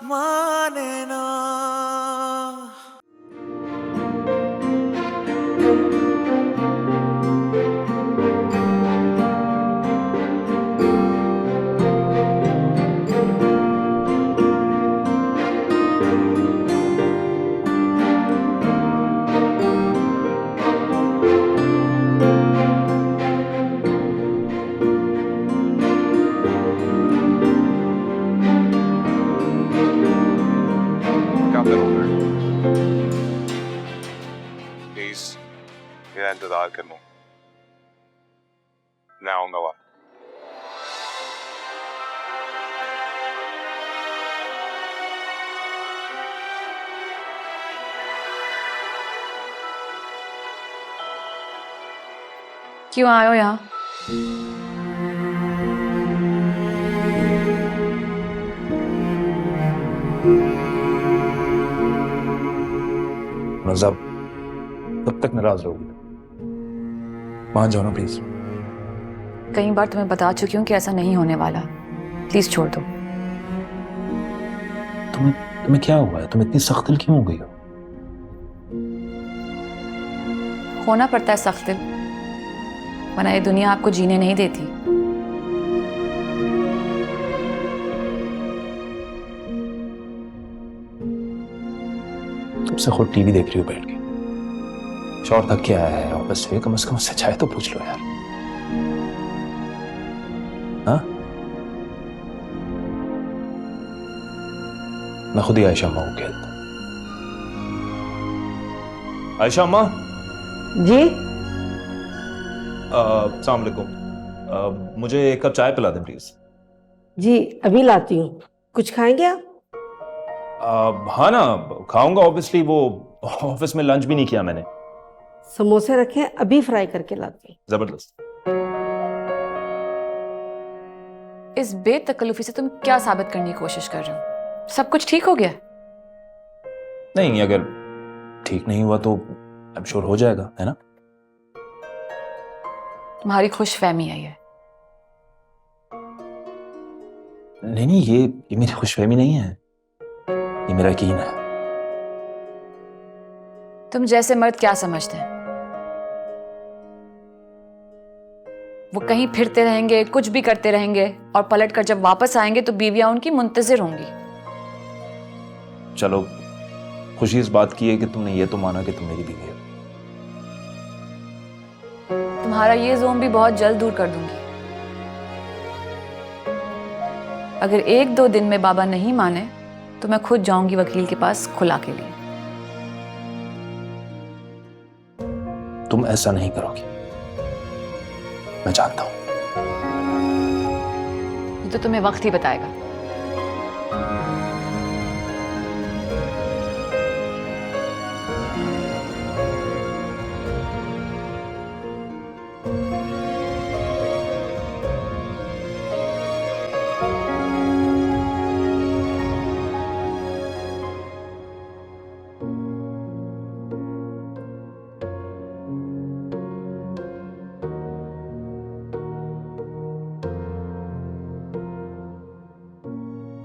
माने ना। क्या करोगे? प्लीज मेरा इंतजार कर लो, मैं आऊंगा वहां। क्यों आए हो यहाँ? नज़ाब, कब तक नाराज रहोगी? मान जाओ ना प्लीज। कई बार तुम्हें बता चुकी हूँ कि ऐसा नहीं होने वाला। प्लीज छोड़ दो। तुम्हें तुम्हें क्या हुआ है? तुम इतनी सख्त दिल क्यों हो गई हो? होना पड़ता है सख्त दिल, वरना ये दुनिया आपको जीने नहीं देती। तुम से खुद टीवी देख रही हो बैठ के। शौहर थक के आया है ऑफिस से, कम से कम उससे चाहे तो पूछ लो यार। हाँ, मैं खुद ही आयशा अम्मा को कहता हूँ। आयशा अम्मा जी अस्सलाम वालेकुम। मुझे एक कप चाय पिला दें प्लीज। जी अभी लाती हूँ। कुछ खाएंगे आप? हाँ ना, खाऊंगा ऑब्वियसली। वो ऑफिस में लंच भी नहीं किया मैंने। समोसे रखे हैं, अभी फ्राई करके लाती हूँ। जबरदस्त। इस बेतकल्लुफी से तुम क्या साबित करने की कोशिश कर रहे हो? सब कुछ ठीक हो गया? नहीं, अगर ठीक नहीं हुआ तो आई एम श्योर हो जाएगा, है ना? तुम्हारी खुशफहमी है ये। नहीं नहीं, ये मेरी खुशफहमी नहीं है, ये मेरा यकीन है। तुम जैसे मर्द क्या समझते हैं? वो कहीं फिरते रहेंगे, कुछ भी करते रहेंगे, और पलट कर जब वापस आएंगे तो बीवियां उनकी मुंतजिर होंगी। चलो, खुशी इस बात की है कि तुमने ये तो माना कि तुम मेरी बीवी हो। तुम्हारा ये जोम भी बहुत जल्द दूर कर दूंगी। अगर 1-2 दिन में बाबा नहीं माने तो मैं खुद जाऊंगी वकील के पास खुला के लिए। तुम ऐसा नहीं करोगी, मैं जानता हूं। ये तो तुम्हें वक्त ही बताएगा।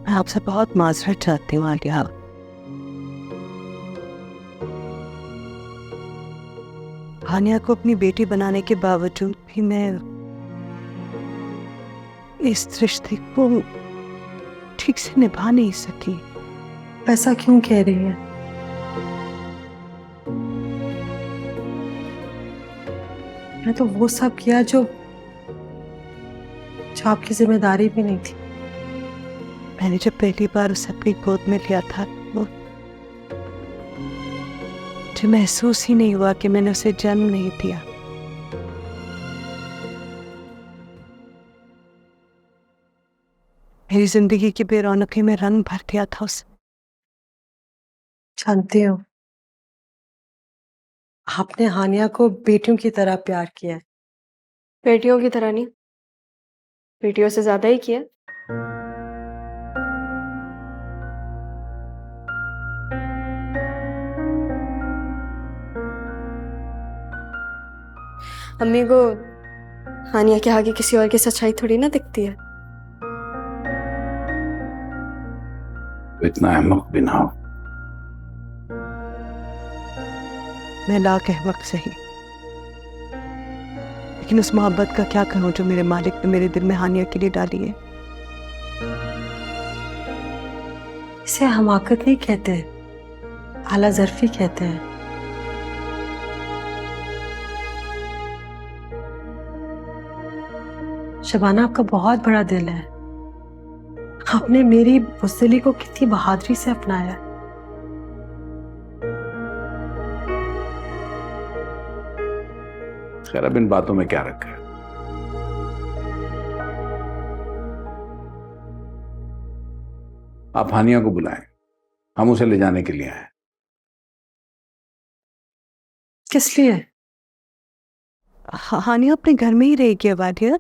मैं आपसे बहुत माजरत चाहती हूँ आलिया। हानिया को अपनी बेटी बनाने के बावजूद भी मैं इस रिश्ते को ठीक से निभा नहीं सकी। ऐसा क्यों कह रही है? मैंने तो वो सब किया जो आपकी जिम्मेदारी भी नहीं थी। मैंने जब पहली बार उसे अपनी गोद में लिया था, मुझे महसूस ही नहीं हुआ कि मैंने उसे जन्म नहीं दिया। मेरी जिंदगी की बेरौनकी में रंग भर दिया था उसने। जानती हो, आपने हानिया को बेटियों की तरह प्यार किया है। बेटियों की तरह नहीं, बेटियों से ज्यादा ही किया। अम्मी को हानिया के आगे किसी और की सच्चाई थोड़ी ना दिखती है। तो इतना अहमक भी ना हो। मैं लाख अहमक सही, लेकिन उस मोहब्बत का क्या कहूं जो मेरे मालिक ने मेरे दिल में हानिया के लिए डाली है। इसे हमाकत नहीं कहते, आला ज़र्फी कहते हैं। शबाना, आपका बहुत बड़ा दिल है। आपने मेरी बुज़दिली को कितनी बहादुरी से अपनाया है। खैर, अब इन बातों में क्या रखा है। आप हानिया को बुलाएं, हम उसे ले जाने के लिए आए। किस लिए? हानिया अपने घर में ही रहेगी अब आलिया।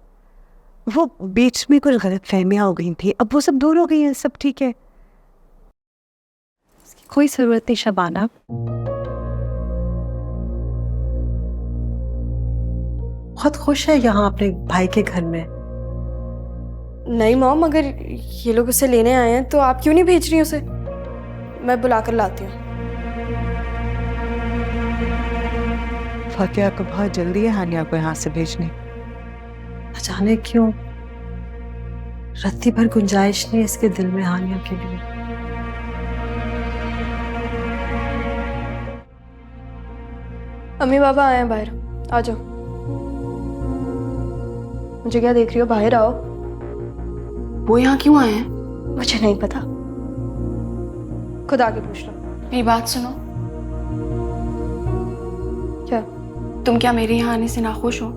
वो बीच में कुछ गलत फहमियां हो गई थी, अब वो सब दूर हो गई हैं, सब ठीक है। कोई जरूरत नहीं शबाना। बहुत खुश है यहाँ अपने भाई के घर में। नहीं मॉम, अगर ये लोग उसे लेने आए हैं तो आप क्यों नहीं भेज रही उसे? मैं बुला कर लाती हूँ। फातिया को बहुत जल्दी है हानिया को यहाँ से भेजने। न जाने क्यों रत्ती भर गुंजाइश नहीं इसके दिल में हानिया के लिए। अम्मी पापा आए हैं बाहर, आ जाओ। मुझे क्या देख रही हो, बाहर आओ। वो यहाँ क्यों आए हैं? मुझे नहीं पता, खुद आके पूछ लो। मेरी बात सुनो। क्या? तुम क्या मेरे यहाँ आने से नाखुश हो?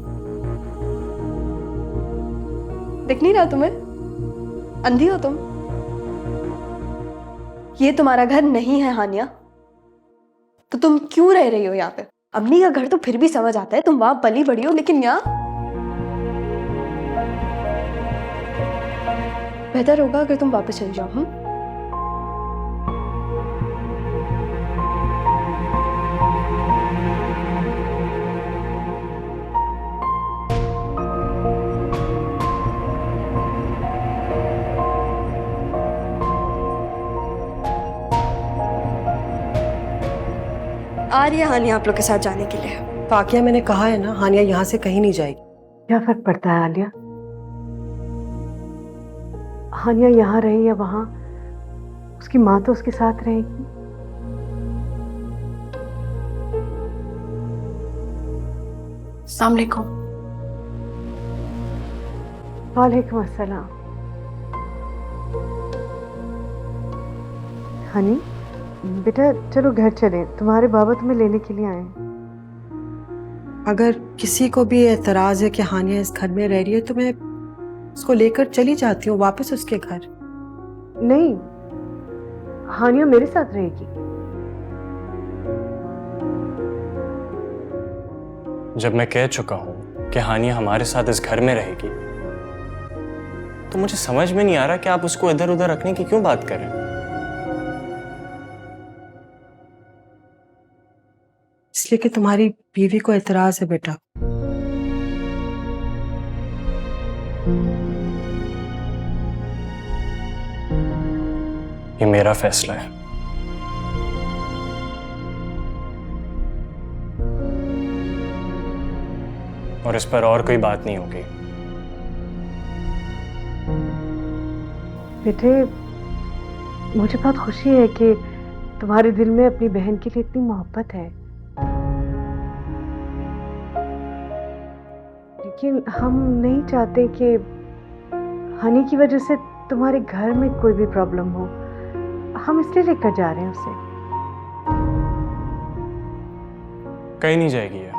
दिख नहीं रहा तुम्हें? अंधी हो तुम? ये तुम्हारा घर नहीं है हानिया, तो तुम क्यों रह रही हो यहाँ पे? अम्मी का घर तो फिर भी समझ आता है, तुम वहां पली बड़ी हो, लेकिन यहाँ बेहतर होगा अगर तुम वापस चली जाओ। आ रही है हानिया आप लोग के साथ जाने के लिए। वाकया मैंने कहा है ना, हानिया यहाँ से कहीं नहीं जाएगी। क्या फर्क पड़ता है आलिया? हानिया यहाँ रही या वहां, उसकी माँ तो उसके साथ रहेगी। अस्सलाम वालेकुम। वालेकुम अस्सलाम। हनी बेटा चलो घर चलें, तुम्हारे बाबा तुम्हें लेने के लिए आए हैं। अगर किसी को भी एतराज है कि हानिया इस घर में रह रही है तो मैं उसको लेकर चली जाती हूँ वापस उसके घर। नहीं, हानिया मेरे साथ रहेगी। जब मैं कह चुका हूं कि हानिया हमारे साथ इस घर में रहेगी, तो मुझे समझ में नहीं आ रहा कि आप उसको इधर उधर रखने की क्यों बात कर रहे हैं। इसलिए कि तुम्हारी बीवी को एतराज है बेटा। ये मेरा फैसला है। और इस पर और कोई बात नहीं होगी। बेटे मुझे बहुत खुशी है कि तुम्हारे दिल में अपनी बहन के लिए इतनी मोहब्बत है, लेकिन हम नहीं चाहते कि हनी की वजह से तुम्हारे घर में कोई भी प्रॉब्लम हो। हम इसलिए लेकर जा रहे हैं उसे। कहीं नहीं जाएगी ये।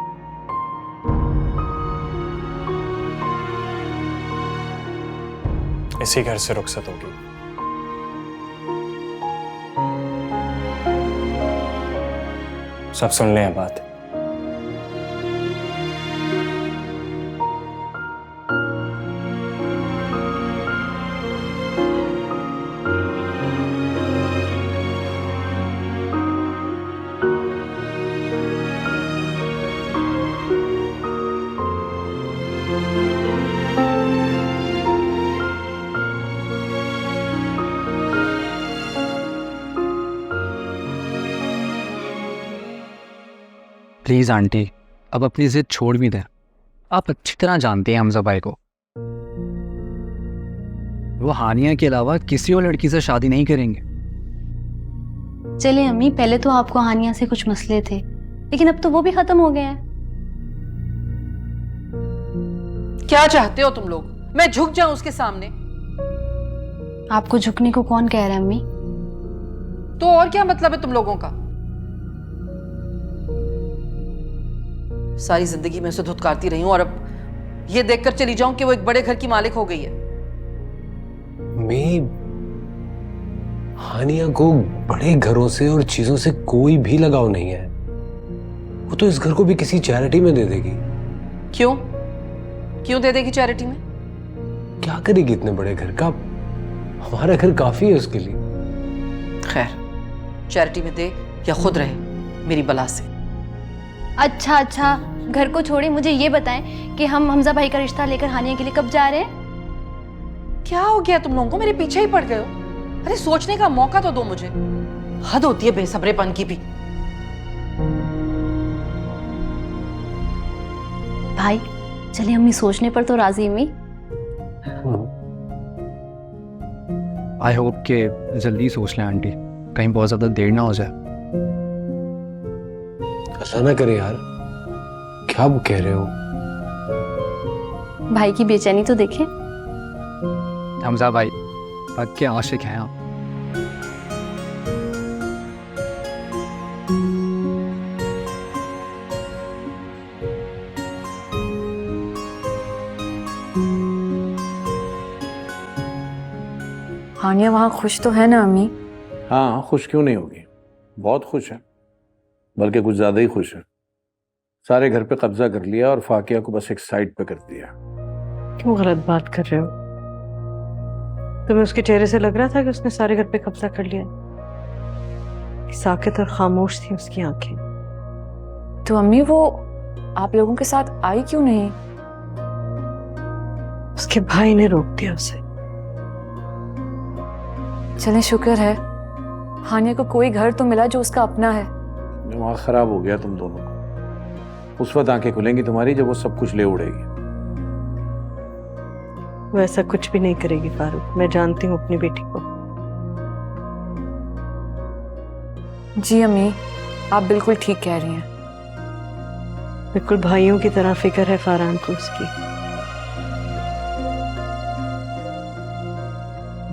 इसी घर से रुखसत होगी। सब सुन लें बात। प्लीज़ आंटी, अब अपनी जिद छोड़ भी दें। आप अच्छी तरह जानते हैं हमजा भाई को, वो हानिया के अलावा किसी और लड़की से शादी नहीं करेंगे। चलिए अम्मी, पहले तो आपको हानिया से कुछ मसले थे, लेकिन अब तो वो भी खत्म हो गए हैं। क्या चाहते हो तुम लोग? मैं झुक जाऊं उसके सामने? आपको झुकने को कौन कह रहा है अम्मी? तो और क्या मतलब है तुम लोगों का? सारी जिंदगी मैं उसे धुतकारती रही हूं और अब ये देखकर चली जाऊं कि वो एक बड़े घर की मालिक हो गई है। मैं हानिया को बड़े घरों से और चीजों से कोई भी लगाव नहीं है। वो तो इस घर को भी किसी चैरिटी में दे देगी। क्यों? क्यों दे देगी चैरिटी में? क्या करेगी इतने बड़े घर का? हमारा घर काफी है उसके लिए। खैर, चैरिटी में दे या खुद रहे मेरी बला से। अच्छा, घर को छोड़े मुझे ये बताएं कि हम हमजा भाई का रिश्ता लेकर हानिया के लिए कब जा रहे हैं? क्या हो गया तुम लोगों को? मेरे पीछे ही पड़ गए हो। अरे सोचने का मौका तो दो मुझे। हद होती है बेसब्रेपन की भी। भाई चलिए, अम्मी सोचने पर तो राजी। अम्मी आई होप कि जल्दी सोच लें आंटी, कहीं बहुत ज़्यादा देर ना हो जाए। ऐसा ना करे यार, क्या वो कह रहे हो? भाई की बेचैनी तो देखें। हमजा भाई पक्के आशिक हैं आप। हानिया वहाँ खुश तो है ना अम्मी? हाँ, खुश क्यों नहीं होगी, बहुत खुश है, बल्कि कुछ ज़्यादा ही खुश है। सारे घर पे कब्जा कर लिया और फाकिया को बस एक साइड पे कर दिया। क्यों गलत बात कर रहे हो? तुम्हें उसके चेहरे से लग रहा था कि उसने सारे घर पे कब्जा कर लिया? साकित और खामोश थी उसकी आंखें। तो अम्मी वो आप लोगों के साथ आई क्यों नहीं? उसके भाई ने रोक दिया उसे। चलें, शुक्र है हानिया को कोई घर तो मिला जो उसका अपना है। दिमाग खराब हो गया तुम दोनों को। उस वक्त आंखें खुलेंगी तुम्हारी जब वो सब कुछ ले उड़ेगी। वो ऐसा कुछ भी नहीं करेगी फारूक, मैं जानती हूँ अपनी बेटी को। जी अम्मी, आप बिल्कुल ठीक कह रही हैं। बिल्कुल भाइयों की तरह फिक्र है फारान को उसकी।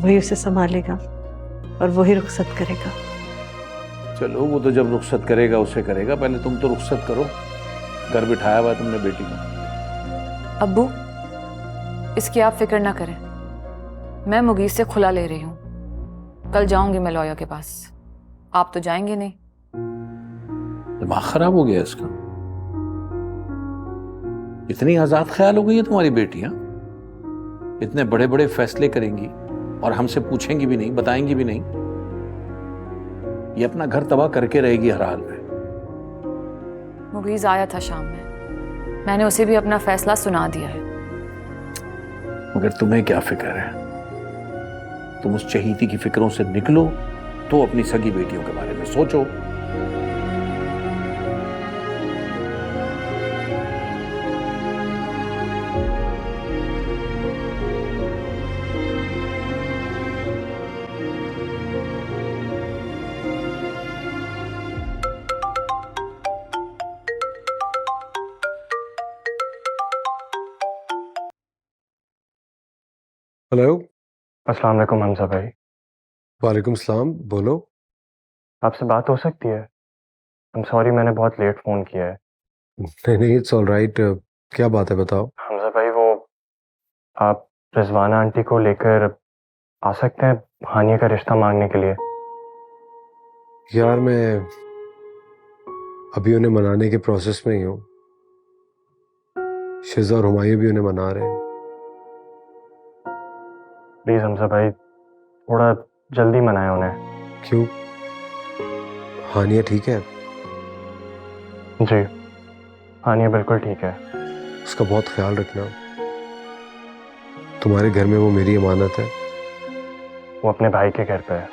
वही उसे संभालेगा और वही रुखसत करेगा। चलो, वो तो जब रुखसत करेगा उसे करेगा, पहले तुम तो रुखसत करो। घर बिठाया हुआ है तुमने बेटी को। अब्बू, इसकी आप फिक्र ना करें, मैं मुगीस से खुला ले रही हूँ। कल जाऊंगी मैं लॉयर के पास। आप तो जाएंगे नहीं। दिमाग खराब हो गया इसका। इतनी आजाद ख्याल हो गई है तुम्हारी बेटियां, इतने बड़े बड़े फैसले करेंगी और हमसे पूछेंगी भी नहीं, बताएंगी भी नहीं। ये अपना घर तबाह करके रहेगी हर हाल में। मुगीज आया था शाम में, मैंने उसे भी अपना फैसला सुना दिया है। मगर तुम्हें क्या फिक्र है? तुम उस चहीती की फिक्रों से निकलो तो अपनी सगी बेटियों के बारे में सोचो। हेलो। अस्सलाम वालेकुम हमजा भाई। वालेकुम सलाम, बोलो। आपसे बात हो सकती है? I'm सॉरी, मैंने बहुत लेट फ़ोन किया है। नहीं, इट्स ऑल राइट। क्या बात है, बताओ। हमजा भाई, वो आप रिजवाना आंटी को लेकर आ सकते हैं हानिया का रिश्ता मांगने के लिए? यार मैं अभी उन्हें मनाने के प्रोसेस में ही हूँ। शिजा और हुमायूं भी उन्हें मना रहे हैं। प्लीज़ हमजा भाई, थोड़ा जल्दी मनाएं उन्हें। क्यों? हानिया ठीक है? जी, हानिया बिल्कुल ठीक है। उसका बहुत ख्याल रखना। तुम्हारे घर में वो मेरी अमानत है। वो अपने भाई के घर पे है,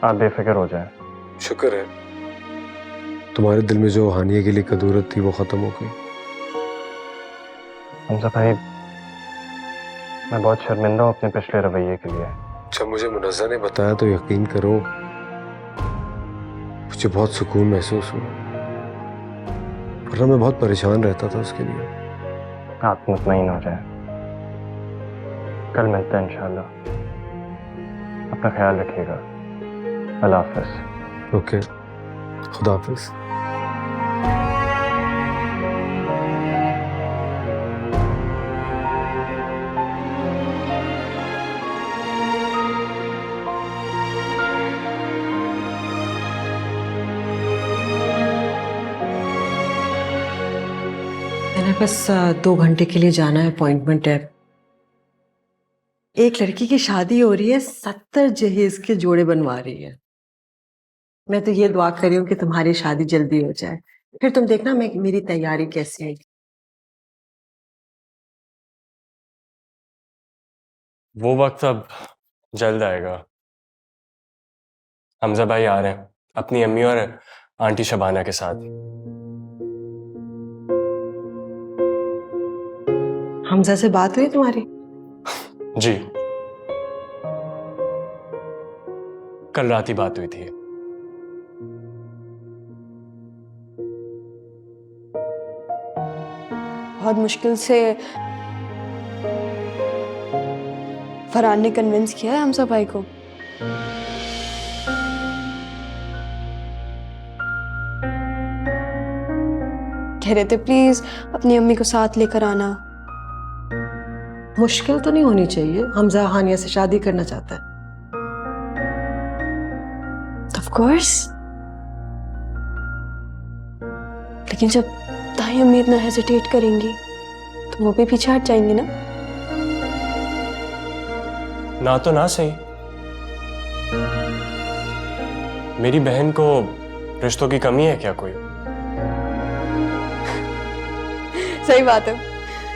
आप बेफिक्र हो जाएं। शुक्र है। तुम्हारे दिल में जो हानिया के लिए कदूरत थी वो खत्म हो गई। हमजा भाई, मैं बहुत शर्मिंदा हूँ अपने पिछले रवैये के लिए। जब मुझे मुनज़्ज़ा ने बताया तो यकीन करो मुझे बहुत सुकून महसूस हुआ, वरना मैं बहुत परेशान रहता था उसके लिए। आप मुतमईन हो जाए, कल मिलते हैं इंशाल्लाह। अपना ख्याल रखिएगा। अल्लाह हाफ़िज़। ओके, खुदा हाफ़िज़। मैंने बस 2 घंटे के लिए जाना है, अपॉइंटमेंट है। एक लड़की की शादी हो रही है, 70 जहेज के जोड़े बनवा रही है। मैं तो ये दुआ कर रही हूँ कि तुम्हारी शादी जल्दी हो जाए, फिर तुम देखना मेरी तैयारी कैसी है। वो वक्त अब जल्द आएगा। हमजा भाई आ रहे हैं अपनी अम्मी और आंटी शबाना के साथ। हमजा से बात हुई तुम्हारी? जी, कल रात ही बात हुई थी। बहुत मुश्किल से फरहान ने कन्विंस किया है हमजा भाई को। कह रहे थे प्लीज अपनी अम्मी को साथ लेकर आना। मुश्किल तो नहीं होनी चाहिए, हमजा हानिया से शादी करना चाहता है। ऑफ कोर्स, लेकिन जब ताई अम्मी इतना हेजिटेट करेंगी तो वो भी पीछे हट जाएंगी ना। ना तो ना सही, मेरी बहन को रिश्तों की कमी है क्या कोई? सही बात है,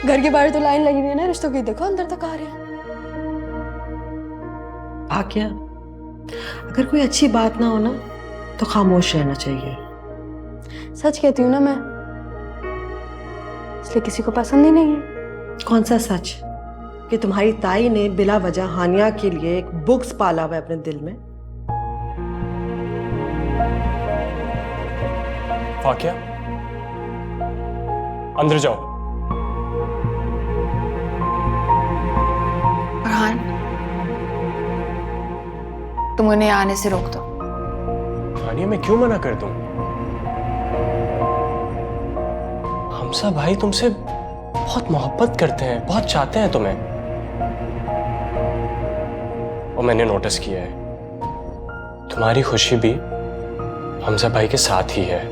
घर के बाहर तो लाइन लगी हुई है ना रिश्तों की, देखो अंदर तक आ रहे हैं। क्या अगर कोई अच्छी बात ना हो ना तो खामोश रहना चाहिए। सच कहती हूँ ना मैं, इसलिए किसी को पसंद ही नहीं है। कौन सा सच? कि तुम्हारी ताई ने बिला वजह हानिया के लिए एक बुक्स पाला हुआ है अपने दिल में। फाकिया, अंदर जाओ। फरहान, तुम उन्हें आने से रोक दो। हानिया, मैं क्यों मना कर दूं? हमजा भाई तुमसे बहुत मोहब्बत करते हैं, बहुत चाहते हैं तुम्हें। और मैंने नोटिस किया है तुम्हारी खुशी भी हमजा भाई के साथ ही है।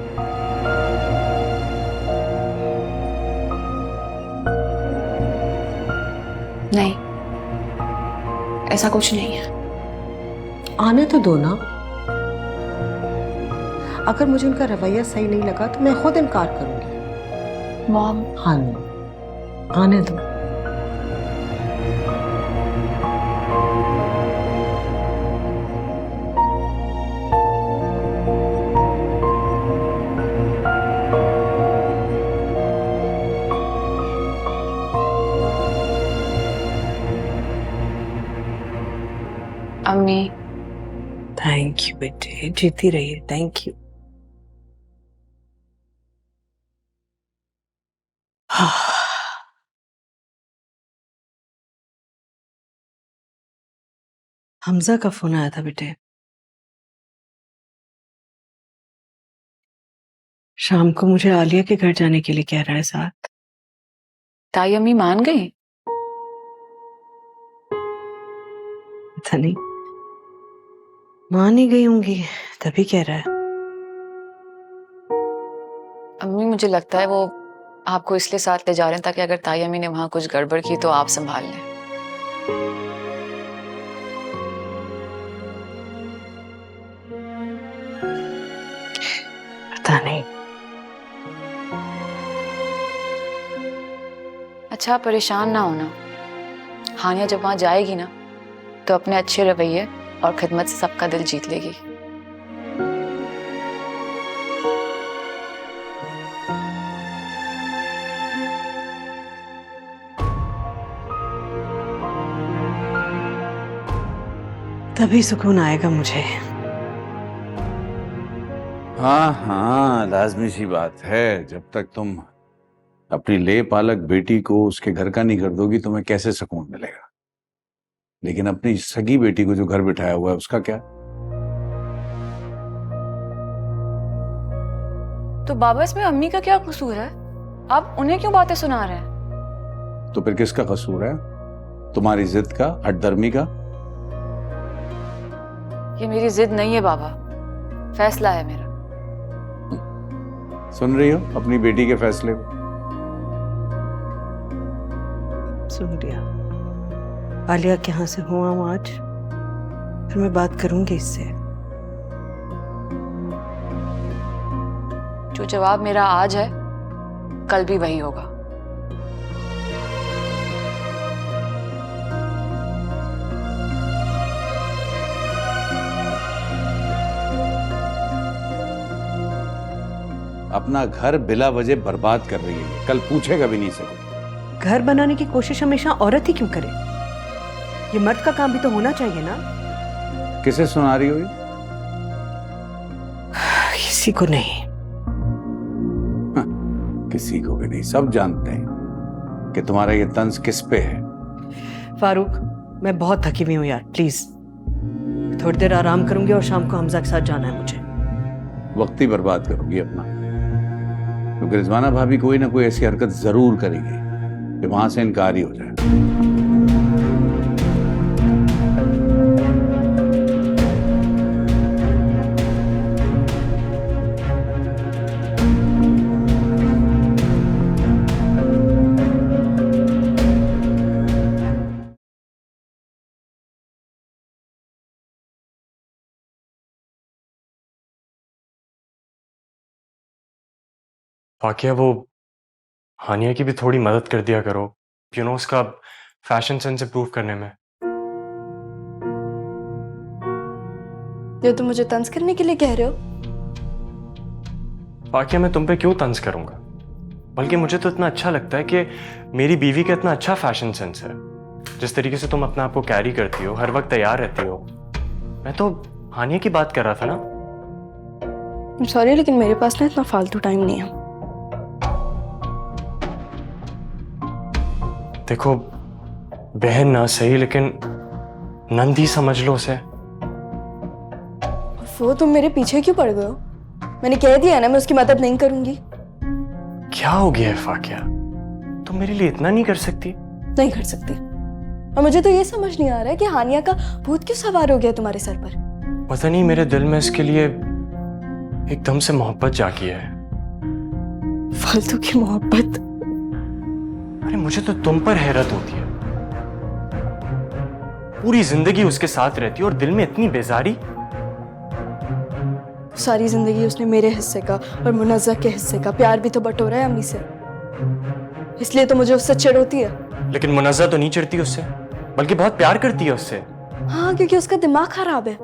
नहीं, ऐसा कुछ नहीं है। आने तो दो ना। अगर मुझे उनका रवैया सही नहीं लगा तो मैं खुद इनकार करूंगी। मॉम, हाँ, आने दो। अम्मी, थैंक यू बेटे, जीती रहिए। Thank you. हमजा का फोन आया था बेटे, शाम को मुझे आलिया के घर जाने के लिए कह रहा है साथ। ताई अम्मी मान गई? पता नहीं, मान ही गई होंगी तभी कह रहा है। अम्मी, मुझे लगता है वो आपको इसलिए साथ ले जा रहे हैं ताकि अगर ताई अम्मी ने वहां कुछ गड़बड़ की तो आप संभाल लें। पता नहीं। अच्छा, परेशान ना होना। हानिया जब वहां जाएगी ना तो अपने अच्छे रवैये और खिदमत से सबका दिल जीत लेगी। तभी सुकून आएगा मुझे। हाँ हाँ, लाजमी सी बात है। जब तक तुम अपनी ले पालक बेटी को उसके घर का नहीं कर दोगी तुम्हें कैसे सुकून मिलेगा। लेकिन अपनी सगी बेटी को जो घर बिठाया हुआ है उसका क्या? तो बाबा इसमें अम्मी का क्या कसूर है? आप उन्हें क्यों बातें सुना रहे हैं? तो फिर किसका कसूर है? तुम्हारी जिद का, हठधर्मी का? ये मेरी जिद नहीं है बाबा, फैसला है मेरा। सुन रही हो अपनी बेटी के फैसले को? सुन लिया। आलिया के यहाँ से हुआ हूँ आज, फिर मैं बात करूंगी इससे। जो जवाब मेरा आज है कल भी वही होगा। अपना घर बिला वजह बर्बाद कर रही है, कल पूछेगा भी नहीं सके। घर बनाने की कोशिश हमेशा औरत ही क्यों करे? ये मर्द का काम भी तो होना चाहिए ना। किसे सुना रही हो ये? किसी को नहीं। किसी को भी नहीं, सब जानते हैं कि तुम्हारा ये तंज किस पे है। फारूक, मैं बहुत थकी हुई हूँ यार, प्लीज थोड़ी देर आराम करूंगी और शाम को हमजा के साथ जाना है मुझे। वक्त ही बर्बाद करोगी अपना, क्योंकि रिजवाना भाभी कोई ना कोई ऐसी हरकत जरूर करेगी कि वहां से इनकार ही हो जाए। वाकया वो हानिया की भी थोड़ी मदद कर दिया करो, यू नो, उसका फैशन सेंस इंप्रूव करने में। ये तुम मुझे तंज करने के लिए कह रहे हो? वाकया मैं तुम पे क्यों तंज करूंगा, बल्कि मुझे तो इतना अच्छा लगता है कि मेरी बीवी का इतना अच्छा फैशन सेंस है। जिस तरीके से तुम अपने आप को कैरी करती हो, हर वक्त तैयार रहती हो। मैं तो हानिया की बात कर रहा था ना। सॉरी, लेकिन मेरे पास ना इतना फालतू टाइम नहीं है। देखो, बहन ना सही लेकिन नंदी समझ लो उसे। वो तुम मेरे पीछे क्यों पड़ गए हो? मैंने कह दिया ना मैं उसकी मदद नहीं करूंगी। क्या हो गया है फाकिया, तुम मेरे लिए इतना नहीं कर सकती? नहीं कर सकती। और मुझे तो ये समझ नहीं आ रहा है कि हानिया का भूत क्यों सवार हो गया तुम्हारे सर पर। पता नहीं, मेरे दिल में इसके लिए एकदम से मोहब्बत जागी है। फालतू की मोहब्बत? अरे मुझे तो तुम पर हैरत होती है। पूरी जिंदगी उसके साथ रहती हो और दिल में इतनी बेजारी। सारी जिंदगी उसने मेरे हिस्से का और मुनज़्ज़ा के हिस्से का प्यार भी तो बटोरा है अम्मी से, इसलिए तो मुझे उससे चिढ़ होती है। लेकिन मुनज़्ज़ा तो नहीं चिढ़ती उससे, बल्कि बहुत प्यार करती है उससे। हाँ, क्योंकि उसका दिमाग खराब है।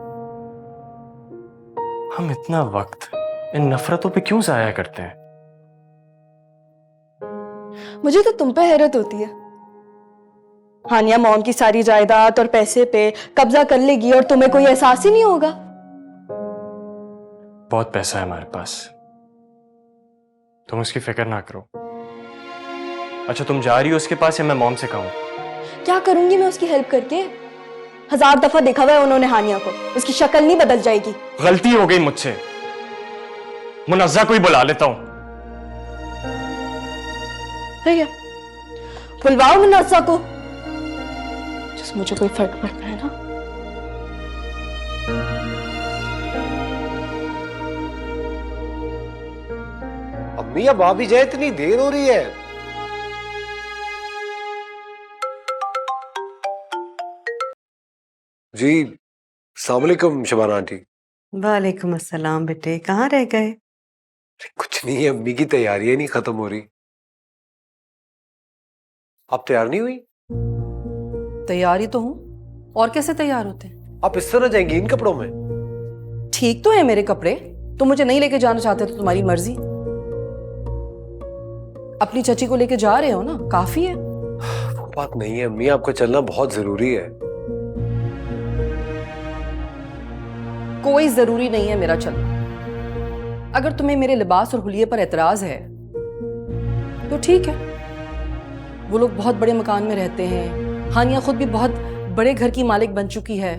हम इतना वक्त इन नफरतों पे क्यों जाया करते हैं? मुझे तो तुम पे हैरत होती है। हानिया मॉम की सारी जायदाद और पैसे पे कब्जा कर लेगी और तुम्हें कोई एहसास ही नहीं होगा। बहुत पैसा है हमारे पास, तुम उसकी फिक्र ना करो। अच्छा, तुम जा रही हो उसके पास या मैं मॉम से कहूं? क्या करूंगी मैं उसकी हेल्प करके? 1000 दफा देखा हुआ है उन्होंने हानिया को, उसकी शक्ल नहीं बदल जाएगी। गलती हो गई मुझसे, मुनज़्ज़ा को ही बुला लेता हूं। ठीक है, बुलवाओ मुनज़्ज़ा को, जिससे मुझे कोई फर्क पड़ता है ना। अम्मी अब आ भी जाए, इतनी देर हो रही है। जी अस्सलाम वालेकुम शबाना आंटी। वालेकुम अस्सलाम बेटे, कहाँ रह गए? कुछ नहीं है, अम्मी की तैयारियां नहीं खत्म हो रही। आप तैयार नहीं हुई? तैयार ही तो हूँ, और कैसे तैयार होते हैं? आप इस तरह जाएंगी इन कपड़ों में? ठीक तो है मेरे कपड़े, तुम मुझे नहीं लेके जाना चाहते तो तुम्हारी मर्जी। अपनी चची को लेके जा रहे हो ना, काफी है। वो बात नहीं है अम्मी, आपका चलना बहुत जरूरी है। कोई जरूरी नहीं है मेरा चलना। अगर तुम्हें मेरे लिबास और हुलिये पर एतराज है तो ठीक है। वो लोग बहुत बड़े मकान में रहते हैं, हानिया खुद भी बहुत बड़े घर की मालिक बन चुकी है,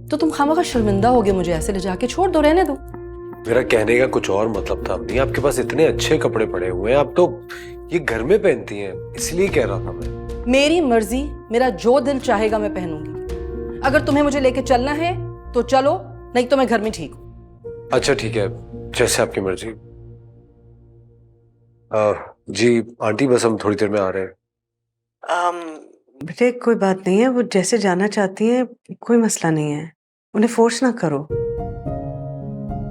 तो तुम खामखा शर्मिंदा होगे मुझे ऐसे ले जाके। छोड़ दो, रहने दो। मेरा कहने का कुछ और मतलब था अम्मी। आपके पास इतने अच्छे कपड़े पड़े हुए हैं, आप तो ये घर में पहनती हैं, इसलिए कह रहा था मैं। मेरी मर्जी, मेरा जो दिल चाहेगा मैं पहनूंगी। अगर तुम्हें मुझे लेके चलना है तो चलो, नहीं तो मैं घर में ठीक हूँ। अच्छा ठीक है, जैसे आपकी मर्जी। जी आंटी, बस हम थोड़ी देर में आ रहे हैं। बेटे कोई बात नहीं है, वो जैसे जाना चाहती हैं कोई मसला नहीं है, उन्हें फोर्स ना करो।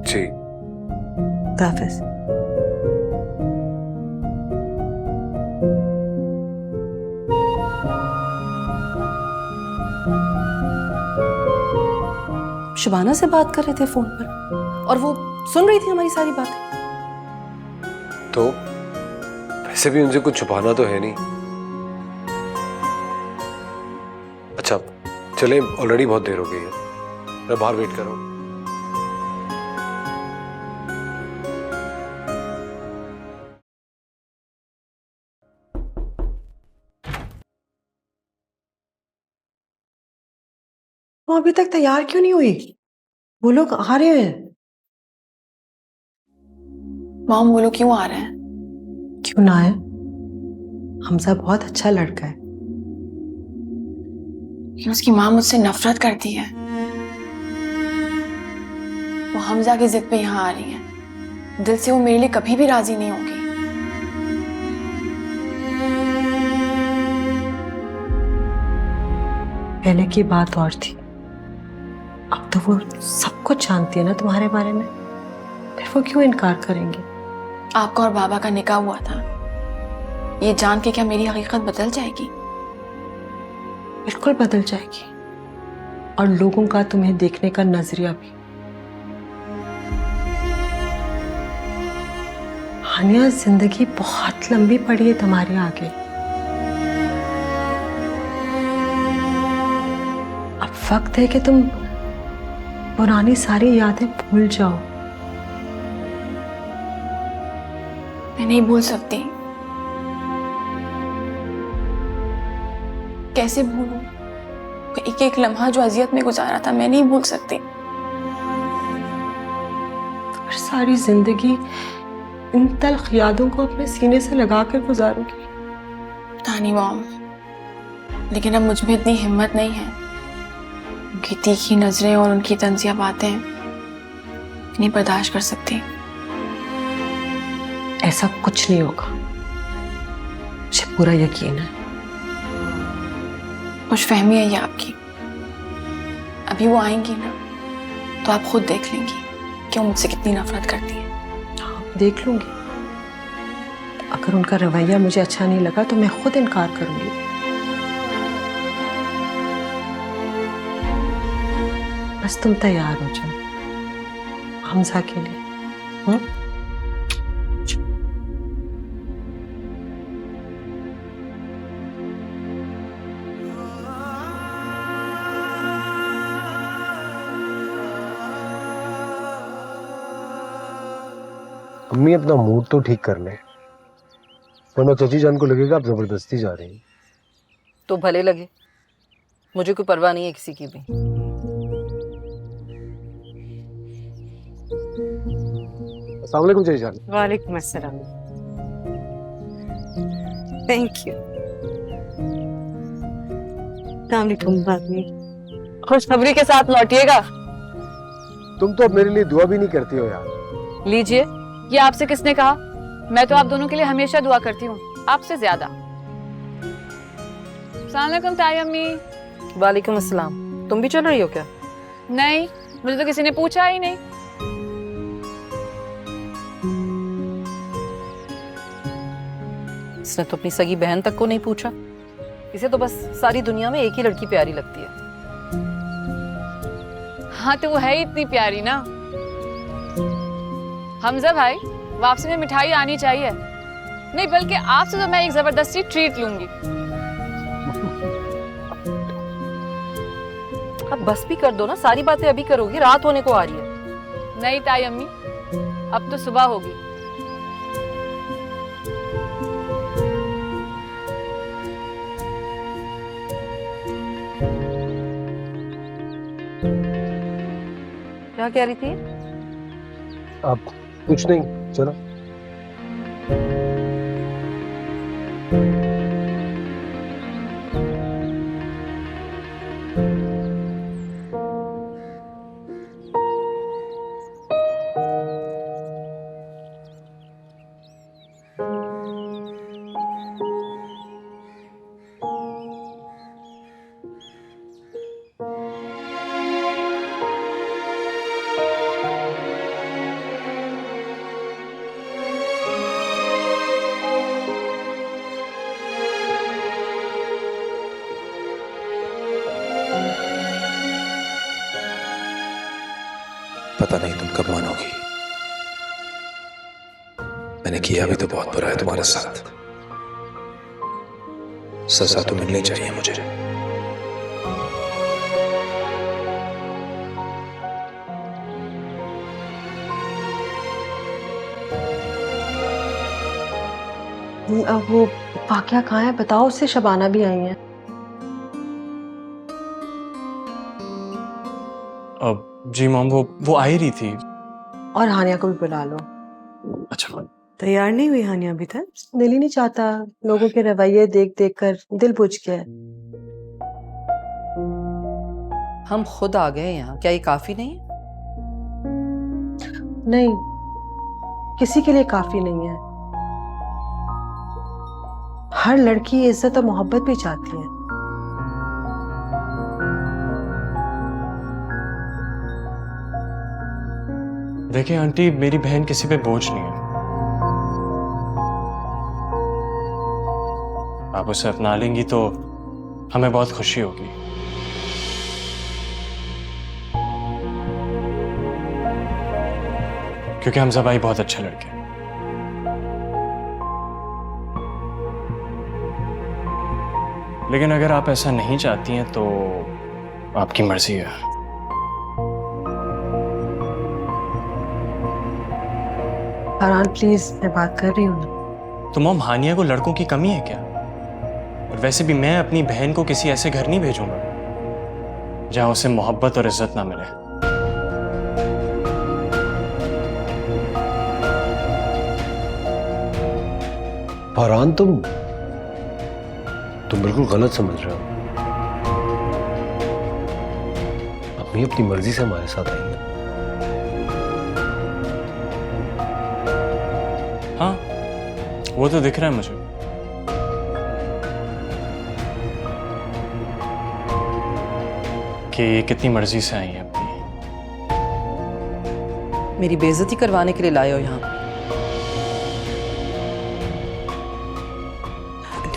जी हाफिज। शबाना से बात कर रहे थे फोन पर और वो सुन रही थी हमारी सारी बातें। तो वैसे भी उनसे कुछ छुपाना तो है नहीं। अच्छा चले, ऑलरेडी बहुत देर हो गई है, मैं बाहर वेट कर रहा हूँ। वो अभी तक तैयार क्यों नहीं हुई? वो लोग आ रहे हैं। मॉम, वो लोग क्यों आ रहे हैं? क्यों ना है, हमजा बहुत अच्छा लड़का है। लेकिन उसकी माँ मुझसे नफरत करती है। वो हमजा की जिद पे यहाँ आ रही है। दिल से वो मेरे लिए कभी भी राजी नहीं होगी। पहले की बात और थी, अब तो वो सब कुछ जानती है ना तुम्हारे बारे में, फिर वो क्यों इनकार करेंगे? आपका और बाबा का निकाह हुआ था, ये जान के क्या मेरी हकीकत बदल जाएगी? बिल्कुल बदल जाएगी, और लोगों का तुम्हें देखने का नजरिया भी। हानिया, जिंदगी बहुत लंबी पड़ी है तुम्हारे आगे। अब वक्त है कि तुम पुरानी सारी यादें भूल जाओ। मैं नहीं भूल सकती। कैसे भूलूं? एक एक लम्हा जो अजियत में गुजारा था, मैं नहीं भूल सकती। फिर सारी जिंदगी इन तल्ख यादों को अपने सीने से लगाकर गुजारोगी। पता नहीं मॉम, लेकिन अब मुझ में इतनी हिम्मत नहीं है। उनकी तीखी नजरें और उनकी तंजिया बातें नहीं बर्दाश्त कर सकती। ऐसा कुछ नहीं होगा, मुझे पूरा यकीन है। खुशफहमी है ये आपकी। अभी वो आएंगी ना, तो आप खुद देख लेंगी कि वो मुझसे कितनी नफरत करती है। देख लूंगी। अगर उनका रवैया मुझे अच्छा नहीं लगा तो मैं खुद इनकार करूंगी। बस तुम तैयार हो जाओ हमजा के लिए। अम्मी अपना मूड तो ठीक कर ले, वरना चची जान को लगेगा आप जबरदस्ती जा रही हैं। तो भले लगे, मुझे कोई परवाह नहीं है किसी की भी। अस्सलाम वालेकुम चची जान। वालेकुम अस्सलाम। Thank you. अस्सलाम वालेकुम। खुशखबरी के साथ लौटिएगा। तुम तो अब मेरे लिए दुआ भी नहीं करती हो यार। लीजिए, ये आपसे किसने कहा? मैं तो आप दोनों के लिए हमेशा दुआ करती हूँ, आपसे ज्यादा। अस्सलाम वालेकुम ताई अम्मी। वालेकुम अस्सलाम। तुम भी चल रही हो क्या? नहीं, मुझे तो किसी ने पूछा ही नहीं। इसने तो अपनी सगी बहन तक को नहीं पूछा। इसे तो बस सारी दुनिया में एक ही लड़की प्यारी लगती है। हाँ तो वो है ही इतनी प्यारी ना। हमजा भाई, वापसी में मिठाई आनी चाहिए। नहीं बल्कि आपसे तो मैं एक जबरदस्ती ट्रीट लूंगी। अब बस भी कर दो ना, सारी बातें अभी करोगी, रात होने को आ रही है। नहीं ताई अम्मी, अब तो सुबह होगी। क्या कह रही थी? अब कुछ नहीं, चलो। पता नहीं तुम कब मानोगी, मैंने किया भी तो बहुत बुरा है तुम्हारे साथ। सजा तो मिलनी चाहिए मुझे। अब वो वाकया कहाँ है बताओ, उससे शबाना भी आई है। अब जी मॉम, वो आ ही रही थी। और हानिया को भी बुला लो। अच्छा। तैयार नहीं हुई हानिया अभी तक? दिल ही नहीं चाहता, लोगों के रवैये देख देख कर दिल बुझ गया। हम खुद आ गए यहाँ, क्या ये काफी नहीं है? नहीं, किसी के लिए काफी नहीं है। हर लड़की इज्जत और मोहब्बत भी चाहती है। देखिए आंटी, मेरी बहन किसी पे बोझ नहीं है। आप उसे अपना लेंगी तो हमें बहुत खुशी होगी। क्योंकि हमजा भाई बहुत अच्छे लड़के हैं। लेकिन अगर आप ऐसा नहीं चाहती हैं तो आपकी मर्जी है। फरहान प्लीज, मैं बात कर रही हूँ ना। तो मॉम, हानिया को लड़कों की कमी है क्या? और वैसे भी मैं अपनी बहन को किसी ऐसे घर नहीं भेजूंगा जहां उसे मोहब्बत और इज्जत ना मिले। फरहान, तुम बिल्कुल गलत समझ रहे हो। अम्मी अपनी मर्जी से हमारे साथ आई है। हाँ, वो तो दिख रहा है मुझे। कि ये कितनी मर्जी से आई है अपनी। मेरी बेइज्जती करवाने के लिए लाए हो यहाँ?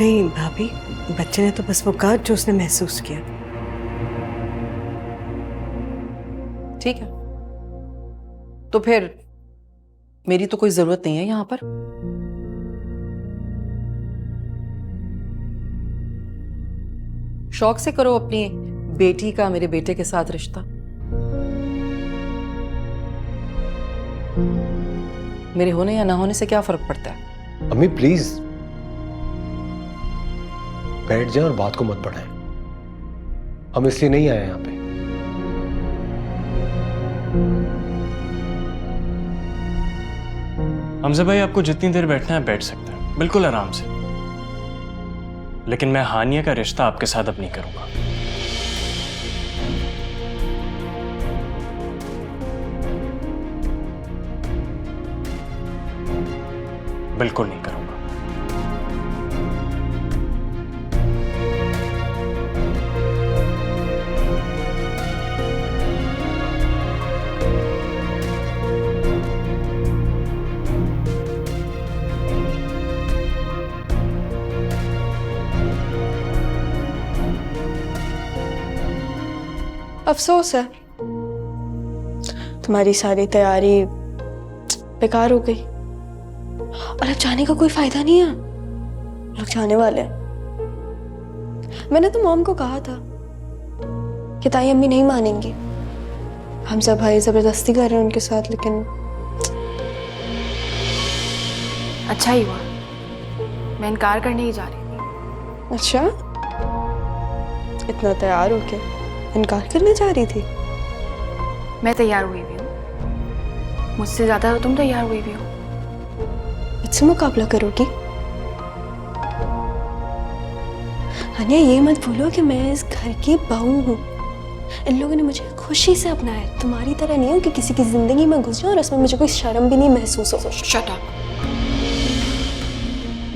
नहीं भाभी, बच्चे ने तो बस वो कहा जो उसने महसूस किया। ठीक है, तो फिर मेरी तो कोई जरूरत नहीं है यहाँ पर। शौक से करो अपनी बेटी का मेरे बेटे के साथ रिश्ता। मेरे होने या ना होने से क्या फर्क पड़ता है? अम्मी प्लीज बैठ जाए और बात को मत बढ़ाएं। हम इसलिए नहीं आए यहाँ पे। हमजा भाई, आपको जितनी देर बैठना है बैठ सकते हैं, बिल्कुल आराम से। लेकिन मैं हानिया का रिश्ता आपके साथ अब नहीं करूंगा। बिल्कुल नहीं करूंगा। अफसोस है, तुम्हारी सारी तैयारी बेकार हो गई और अब जाने का कोई फायदा नहीं है। लोग जाने वाले हैं। मैंने तो मॉम को कहा था कि ताई अम्मी नहीं मानेंगी। हम सब भाई जबरदस्ती कर रहे हैं उनके साथ, लेकिन अच्छा ही हुआ, मैं इनकार करने ही जा रही थी। अच्छा, इतना तैयार होके इनकार करने जा रही थी? मैं तैयार हुई भी हूँ, मुझसे ज्यादा तुम तैयार हुई भी हो। मुझसे मुकाबला करोगी? हानिया, ये मत भूलो कि मैं इस घर की बहू हूँ। इन लोगों ने मुझे खुशी से अपनाया है, तुम्हारी तरह नहीं हो कि किसी की जिंदगी में घुस जाओ और उसमें मुझे कोई शर्म भी नहीं महसूस हो। Shut up.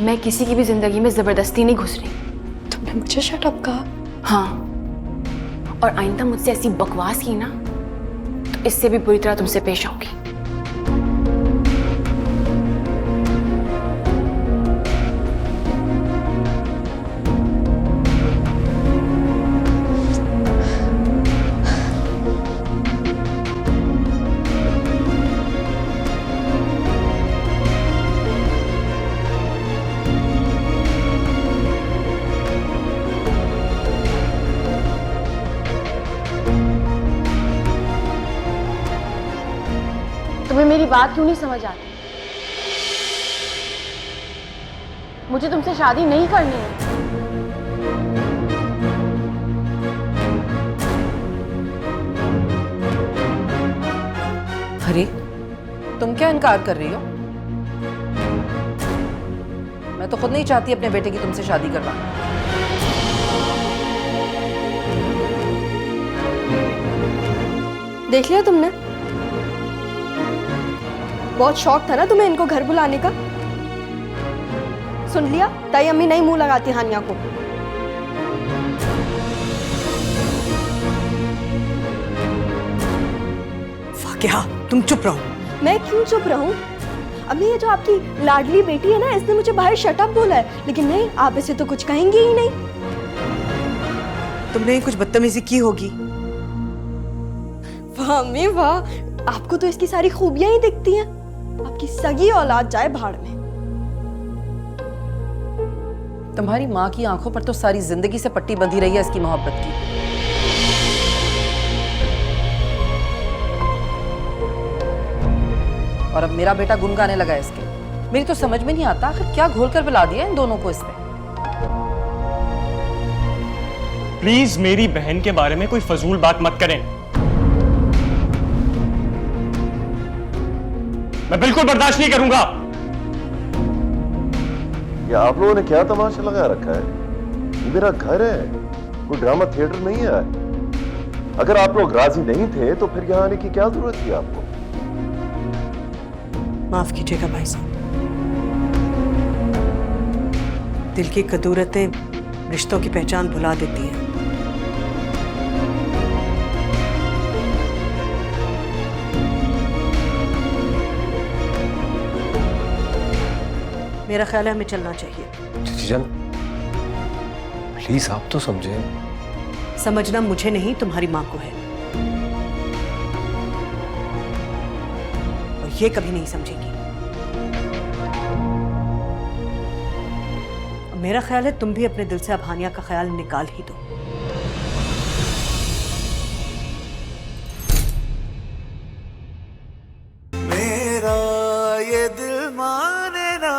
मैं किसी की भी जिंदगी में जबरदस्ती नहीं घुस रही। तुमने मुझे शट अप कहा? हाँ, और आइंदा मुझसे ऐसी बकवास की ना तो इससे भी बुरी तरह तुमसे पेश आऊंगी। तुम्हें मेरी बात क्यों नहीं समझ आती? मुझे तुमसे शादी नहीं करनी है। अरे, तुम क्या इनकार कर रही हो? मैं तो खुद नहीं चाहती अपने बेटे की तुमसे शादी करवाना। देख लिया तुमने? बहुत शौक था ना तुम्हें इनको घर बुलाने का? सुन लिया, ताई अम्मी नहीं मुंह लगाती हानिया को। क्या तुम चुप रहो। मैं क्यों चुप रहूं? अम्मी, ये जो आपकी लाडली बेटी है ना, इसने मुझे बाहर शट अप बोला है, लेकिन नहीं, आप इसे तो कुछ कहेंगे ही नहीं। तुमने कुछ बदतमीजी की होगी। वाह अम्मी वाह, आपको तो इसकी सारी खूबियां ही दिखती हैं। आपकी सगी औलाद जाए भाड़ में। तुम्हारी माँ की आंखों पर तो सारी जिंदगी से पट्टी बंधी रही है इसकी मोहब्बत की। और अब मेरा बेटा गुन गाने लगा है इसके। मेरी तो समझ में नहीं आता आखिर क्या घोल कर पिला दिया इन दोनों को इसने। प्लीज मेरी बहन के बारे में कोई फजूल बात मत करें। मैं बिल्कुल बर्दाश्त नहीं करूंगा। ये आप लोगों ने क्या तमाशा लगा रखा है? ये मेरा घर है, कोई ड्रामा थिएटर नहीं है। अगर आप लोग राजी नहीं थे तो फिर यहाँ आने की क्या जरूरत थी आपको? माफ कीजिएगा भाई साहब, दिल की कदूरतें रिश्तों की पहचान भुला देती हैं। मेरा ख्याल है हमें चलना चाहिए। जीजान प्लीज आप तो समझे। समझना मुझे नहीं, तुम्हारी माँ को है, और ये कभी नहीं समझेगी। मेरा ख्याल है तुम भी अपने दिल से अब हानिया का ख्याल निकाल ही दो। मेरा ये दिल माने ना